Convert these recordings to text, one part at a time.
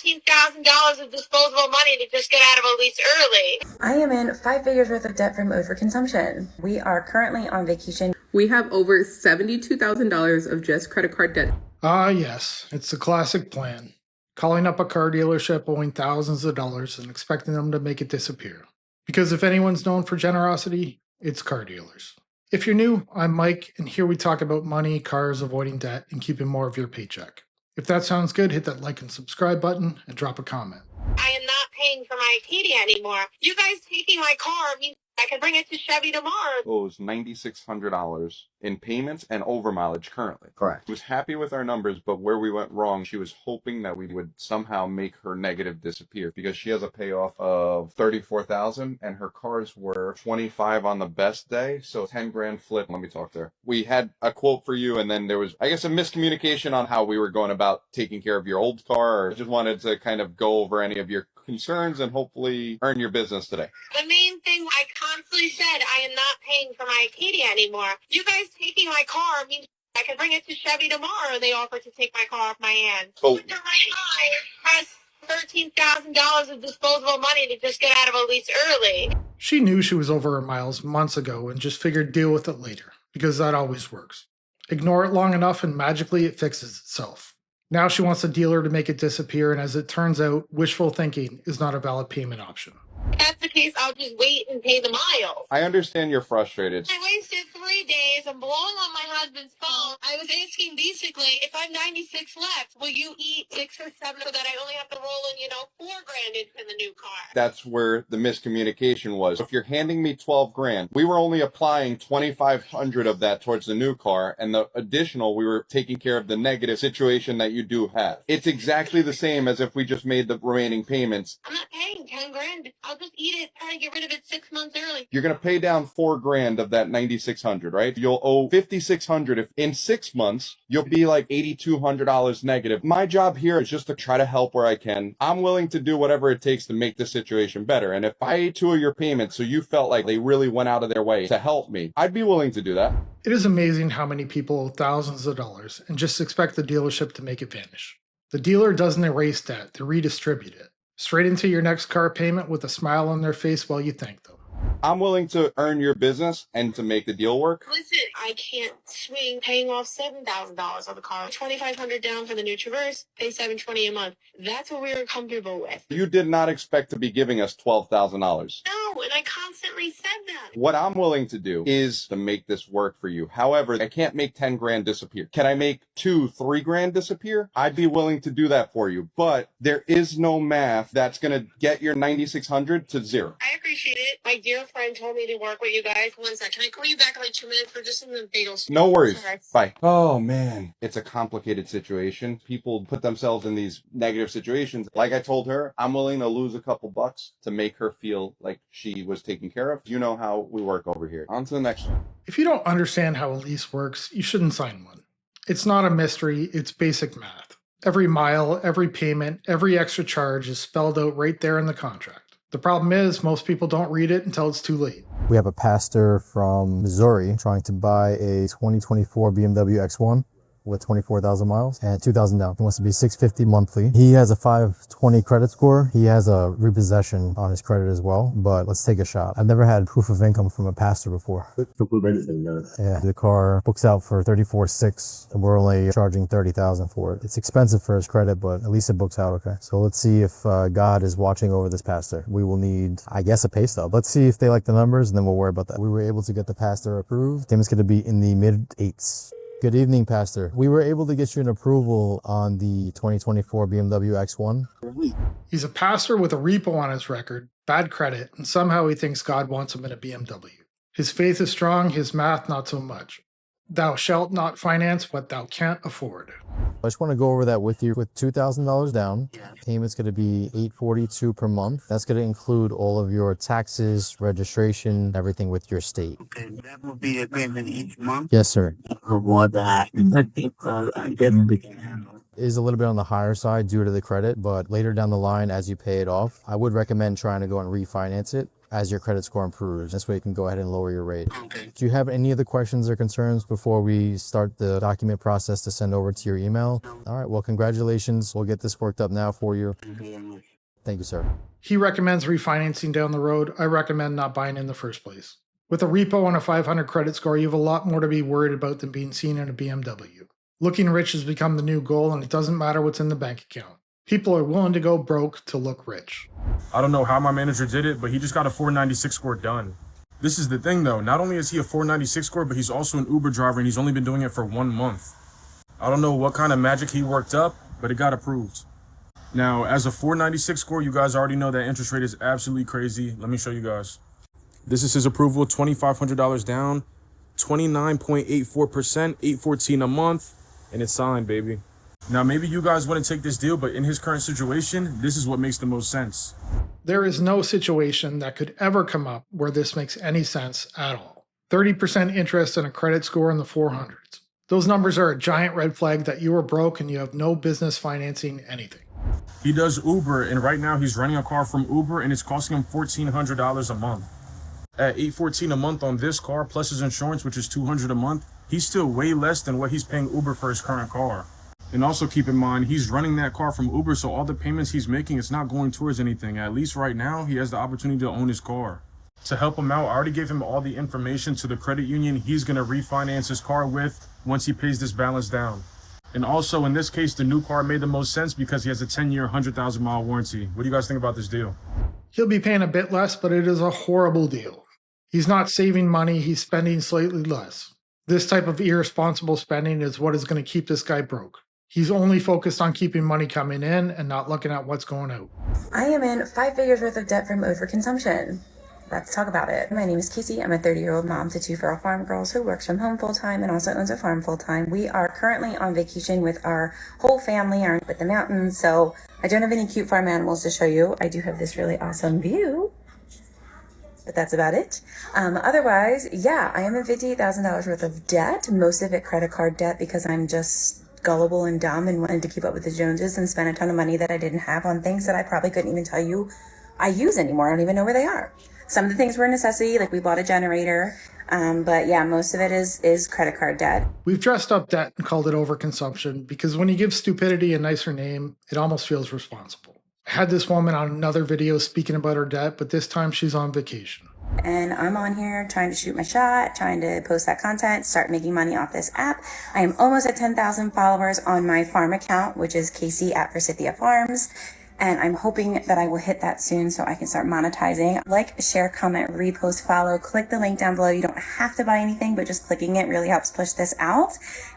$13,000 of disposable money to just get out of a lease early. I am in 5 figures worth of debt from overconsumption. We are currently on vacation. We have over $72,000 of just credit card debt. Ah, yes, it's the classic plan. Calling up a car dealership owing thousands of dollars and expecting them to make it disappear. Because if anyone's known for generosity, it's car dealers. If you're new, I'm Mike, and here we talk about money, cars, avoiding debt, and keeping more of your paycheck. If that sounds good, hit that like and subscribe button and drop a comment. I am not paying for my Acadia anymore. You guys taking my car means I can bring it to Chevy tomorrow. Owes $9,600 in payments and over mileage currently. Correct. Was happy with our numbers, but where we went wrong, she was hoping that we would somehow make her negative disappear because she has a payoff of $34,000 and her cars were 25 on the best day, so 10 grand flip. Let me talk to her. We had a quote for you, and then there was, I guess, a miscommunication on how we were going about taking care of your old car. I just wanted to kind of go over any of your concerns and hopefully earn your business today. The main thing I constantly said, I am not paying for my Acadia anymore. You guys taking my car means I can bring it to Chevy tomorrow. They offered to take my car off my hands. Oh. Mr. Right has $13,000 of disposable money to just get out of a lease early. She knew she was over her miles months ago and just figured deal with it later, because that always works. Ignore it long enough and magically it fixes itself. Now she wants the dealer to make it disappear, and as it turns out, wishful thinking is not a valid payment option. If that's the case, I'll just wait and pay the miles. I understand you're frustrated. I wasted 3 days. I'm blowing on my husband's phone. I was asking basically, if I'm 96 left, will you eat 6 or 7 so that I only have to roll in, $4 grand into the new car? That's where the miscommunication was. If you're handing me 12 grand, we were only applying 2,500 of that towards the new car, and the additional, we were taking care of the negative situation that you do have. It's exactly the same as if we just made the remaining payments. I'm not paying 10 grand. I'll just eat it, try to get rid of it 6 months early. You're going to pay down 4 grand of that 9,600, right? You'll owe 5,600. If in 6 months, you'll be like $8,200 negative. My job here is just to try to help where I can. I'm willing to do whatever it takes to make the situation better. And if I ate 2 of your payments, so you felt like they really went out of their way to help me, I'd be willing to do that. It is amazing how many people owe thousands of dollars and just expect the dealership to make it vanish. The dealer doesn't erase debt, they redistribute it. Straight into your next car payment with a smile on their face while you thank them. I'm willing to earn your business and to make the deal work. Listen, I can't swing paying off $7,000 on the car. $2,500 down for the new Traverse, pay $720 a month. That's what we were comfortable with. You did not expect to be giving us $12,000. No, and I constantly said that. What I'm willing to do is to make this work for you. However, I can't make 10 grand disappear. Can I make 3 grand disappear? I'd be willing to do that for you, but there is no math that's going to get your 9,600 to zero. I appreciate it. My dear friend told me to work with you guys. One sec. Can I call you back in like 2 minutes for just some bagels? No worries. Sorry. Bye. Oh, man. It's a complicated situation. People put themselves in these negative situations. Like I told her, I'm willing to lose a couple bucks to make her feel like she was taken care of. You know how we work over here. On to the next one. If you don't understand how a lease works, you shouldn't sign one. It's not a mystery, it's basic math. Every mile, every payment, every extra charge is spelled out right there in the contract. The problem is, most people don't read it until it's too late. We have a pastor from Missouri trying to buy a 2024 BMW X1 with 24,000 miles and 2,000 down. He wants to be $650 monthly. He has a 520 credit score. He has a repossession on his credit as well, but let's take a shot. I've never had proof of income from a pastor before. Yeah, the car books out for $34,600 and we're only charging $30,000 for it. It's expensive for his credit, but at least it books out okay. So let's see if God is watching over this pastor. We will need, I guess, a pay stub. Let's see if they like the numbers and then we'll worry about that. We were able to get the pastor approved. Payment's going to be in the mid-8s. Good evening, Pastor. We were able to get you an approval on the 2024 BMW X1. He's a pastor with a repo on his record, bad credit, and somehow he thinks God wants him in a BMW. His faith is strong, his math not so much. Thou shalt not finance what thou can't afford. I just want to go over that with you. With $2,000 down, payment's going to be $842 per month. That's going to include all of your taxes, registration, everything with your state. Okay, that will be a payment each month. Yes, sir. For what I think I definitely can handle. Is a little bit on the higher side due to the credit, but later down the line, as you pay it off, I would recommend trying to go and refinance it. as your credit score improves. This way you can go ahead and lower your rate. Okay. Do you have any other questions or concerns before we start the document process to send over to your email? All right, well, congratulations. We'll get this worked up now for you. Thank you very much. Thank you, sir. He recommends refinancing down the road. I recommend not buying in the first place. With a repo and a 500 credit score, you have a lot more to be worried about than being seen in a BMW. Looking rich has become the new goal, and it doesn't matter what's in the bank account. People are willing to go broke to look rich. I don't know how my manager did it, but he just got a 496 score done. This is the thing though, not only is he a 496 score, but he's also an Uber driver and he's only been doing it for 1 month. I don't know what kind of magic he worked up, but it got approved. Now, as a 496 score, you guys already know that interest rate is absolutely crazy. Let me show you guys. This is his approval, $2,500 down, 29.84%, $814 a month, and it's signed, baby. Now, maybe you guys wouldn't take this deal, but in his current situation, this is what makes the most sense. There is no situation that could ever come up where this makes any sense at all. 30% interest and a credit score in the 400s. Those numbers are a giant red flag that you are broke and you have no business financing anything. He does Uber, and right now he's renting a car from Uber, and it's costing him $1,400 a month. At $814 a month on this car, plus his insurance, which is $200 a month, he's still way less than what he's paying Uber for his current car. And also keep in mind, he's running that car from Uber, so all the payments he's making, it's not going towards anything. At least right now, he has the opportunity to own his car. To help him out, I already gave him all the information to the credit union he's going to refinance his car with once he pays this balance down. And also, in this case, the new car made the most sense because he has a 10-year, 100,000-mile warranty. What do you guys think about this deal? He'll be paying a bit less, but it is a horrible deal. He's not saving money, he's spending slightly less. This type of irresponsible spending is what is going to keep this guy broke. He's only focused on keeping money coming in and not looking at what's going out. I am in 5 figures worth of debt from overconsumption. Let's talk about it. My name is Casey. I'm a 30-year-old mom to 2 feral farm girls who works from home full-time and also owns a farm full-time. We are currently on vacation with our whole family up at the mountains, so I don't have any cute farm animals to show you. I do have this really awesome view, but that's about it. Otherwise, yeah, I am in $58,000 worth of debt, most of it credit card debt because I'm just gullible and dumb and wanted to keep up with the Joneses and spend a ton of money that I didn't have on things that I probably couldn't even tell you I use anymore. I don't even know where they are. Some of the things were a necessity, like we bought a generator, but yeah, most of it is credit card debt. We've dressed up debt and called it overconsumption because when you give stupidity a nicer name, it almost feels responsible. I had this woman on another video speaking about her debt, but this time she's on vacation. And I'm on here trying to shoot my shot, trying to post that content, start making money off this app. I am almost at 10,000 followers on my farm account, which is Casey at Forsythia Farms. And I'm hoping that I will hit that soon so I can start monetizing. Like, share, comment, repost, follow, click the link down below. You don't have to buy anything, but just clicking it really helps push this out.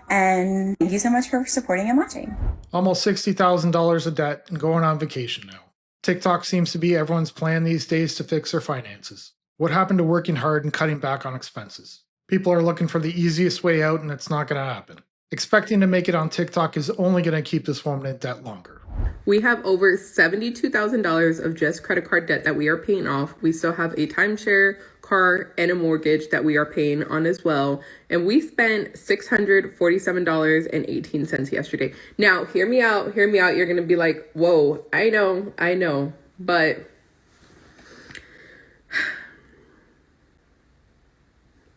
And thank you so much for supporting and watching. Almost $60,000 of debt and going on vacation now. TikTok seems to be everyone's plan these days to fix their finances. What happened to working hard and cutting back on expenses? People are looking for the easiest way out and it's not going to happen. Expecting to make it on TikTok is only going to keep this woman in debt longer. We have over $72,000 of just credit card debt that we are paying off. We still have a timeshare, car, and a mortgage that we are paying on as well. And we spent $647.18 yesterday. Now, hear me out. You're going to be like, whoa, I know. But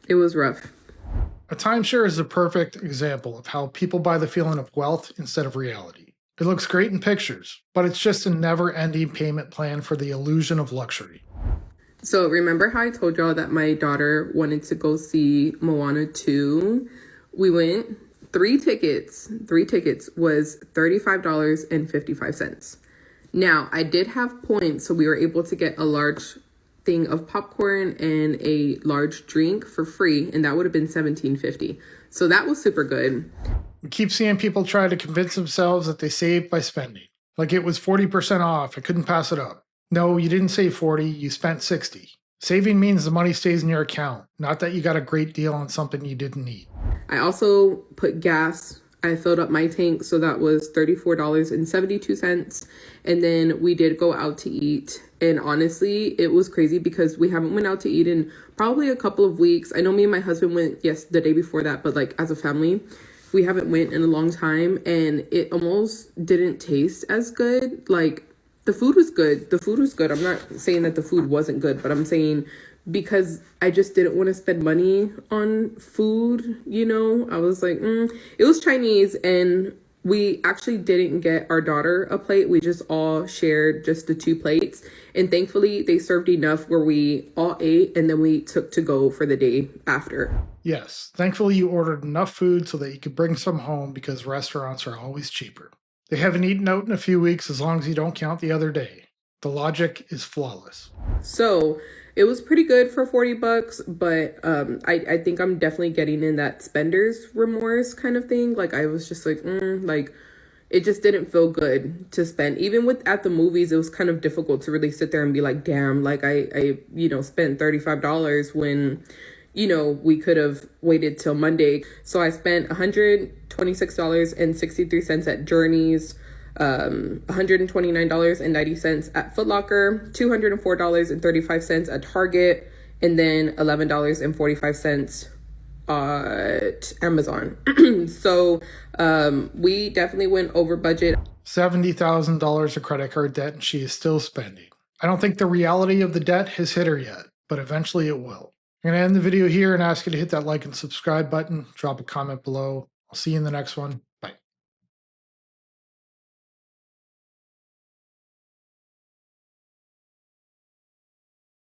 it was rough. A timeshare is a perfect example of how people buy the feeling of wealth instead of reality. It looks great in pictures, but it's just a never-ending payment plan for the illusion of luxury. So remember how I told y'all that my daughter wanted to go see Moana 2? We went. 3 tickets was $35.55. Now, I did have points, so we were able to get a large thing of popcorn and a large drink for free, and that would have been $17.50. So that was super good. We keep seeing people try to convince themselves that they saved by spending. Like it was 40% off, I couldn't pass it up. No, you didn't save 40, you spent 60. Saving means the money stays in your account, not that you got a great deal on something you didn't need. I also put gas. I filled up my tank, so that was $34.72. And then we did go out to eat. And honestly, it was crazy because we haven't went out to eat in probably a couple of weeks. I know me and my husband went, the day before that, but like as a family, we haven't went in a long time. And it almost didn't taste as good. Like The food was good. The food was good. I'm not saying that the food wasn't good, but I'm saying because I just didn't want to spend money on food, you know, I was like, it was Chinese, and we actually didn't get our daughter a plate. We just all shared just the 2 plates. And thankfully, they served enough where we all ate, and then we took to go for the day after. Yes, thankfully you ordered enough food so that you could bring some home because restaurants are always cheaper. They haven't eaten out in a few weeks as long as you don't count the other day. The logic is flawless. So it was pretty good for $40, but I think I'm definitely getting in that spender's remorse kind of thing. Like I was just like, like it just didn't feel good to spend. Even with at the movies, it was kind of difficult to really sit there and be like, damn, like I spent $35 when, we could have waited till Monday. So I spent $126.63 at Journeys, $129.90 at Foot Locker, $204.35 at Target, and then $11.45 at Amazon. So we definitely went over budget. $70,000 of credit card debt, and she is still spending. I don't think the reality of the debt has hit her yet, but eventually it will. I'm going to end the video here and ask you to hit that like and subscribe button. Drop a comment below. I'll see you in the next one.